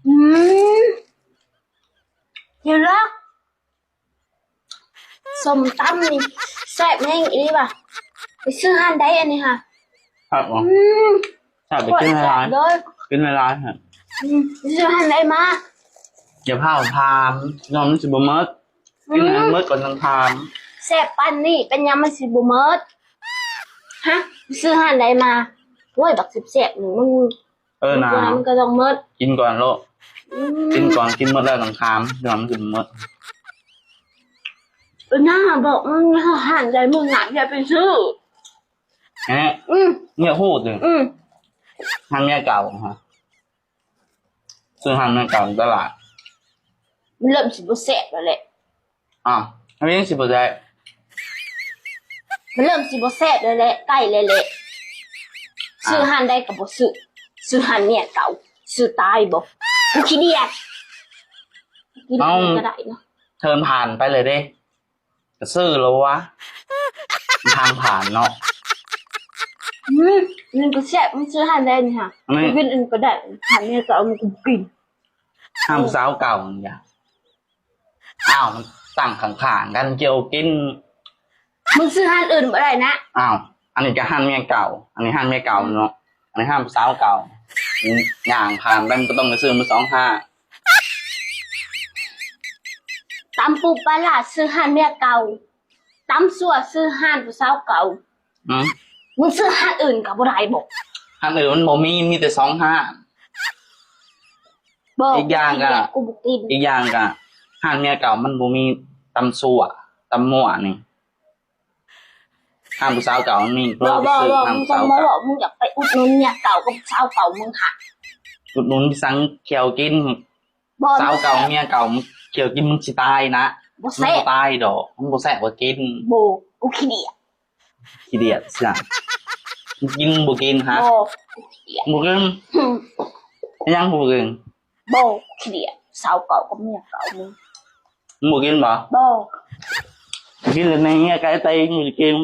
อืมเดี๋ยวละส้มตำนี่แซ่บแห้งอีป่ะไปซื้อห้านได้อันนี้ค่ะครับผมอืมถ้าไปโคตรกินในแซ่บร้านเลยกินในร้านครับไปซื้อห้านได้มาอย่าพาพามนอนมันสิบเมิดกินอันเมิดก่อนต้องพาม แซ่บปันนี่เป็นยำมันสิบุเมิดฮะไปซื้อห้านได้มาโว้ยบักสิบแซ่บหนึ่งมึงนะ มันก็ต้องเมิดกินก่อนโลกอืกินก่อนมกินเมิดแล้วต้องพามนอนมันสิบเมิดหน้าบอกมึงห้านได้มึงหนักอย่าไปซื้อเนี่ยพูดถึงทางเมียเก่าฮะซื้อทางเมียเก่าตลาดมันเริ่มสิบแซ่บแล้วแหละอันนี้สิบได้มันเริ่มสิบแซ่บแล้วแหละใกล้เลยแหละซื้อห้านได้กับบ่ซื้อห้านเนี่ยเก่าซื้อตายบ่กูขี้เดียดกินก็ได้เนาะเทินผ่านไปเลยเด้จะซื้อแล้ววะทางผ่านเนาะมันก็แซ่บมันซื้อห้านได้นี่ค่ะกินอื่นก็ได้ห้านเนี่ยเก่ามันกูกินห้ามสาวเก่าอย่างมันตั้งข้างๆกันเกี่ยวกินมึงซื้อห้านอื่นบ่ได้นะอันนี้ก็ห้านเมียเก่าอันนี้ห้านเมียเก่าเนาะอันนี้ห้ามสาวเก่าอย่างผ่านไปมันก็ต้องไปซื้อมือ25ตำปูปลาร้าซื้อห้านเมียเก่าตำสั่วซื้อห้านผู้สาวเก่ามึงซื้อห้านอื่นก็บ่ได้บ่ห้านอื่นมันบ่มีแต่25อีกอย่างก็อีกอย่างก็ห้านเมียเก่ามันบ่มีตำสั่วตำมั่วนี่ห้ามผู้สาวเก่ามันมีบ่มึงต้องมาบอกมึงอยากไปอุดหนุนเนี่ยเก่ากับสาวเก่ามึงค่ะอุดหนุนสังเขียวกินสาวเก่าเมียเก่าเขียวกินมึงสิตายนะบ่แซ่บตายดอกมึงบ่แซ่บกว่ากินบ่กูขี้เดียดสิกินบ่กินฮะบ่กินยังบ่กินบ่ขี้เดียดสาวเก่ากับเมียเก่ามึงบ่กินบ่บ่กินเลยในเงี้ยไก่ไตมึงกิน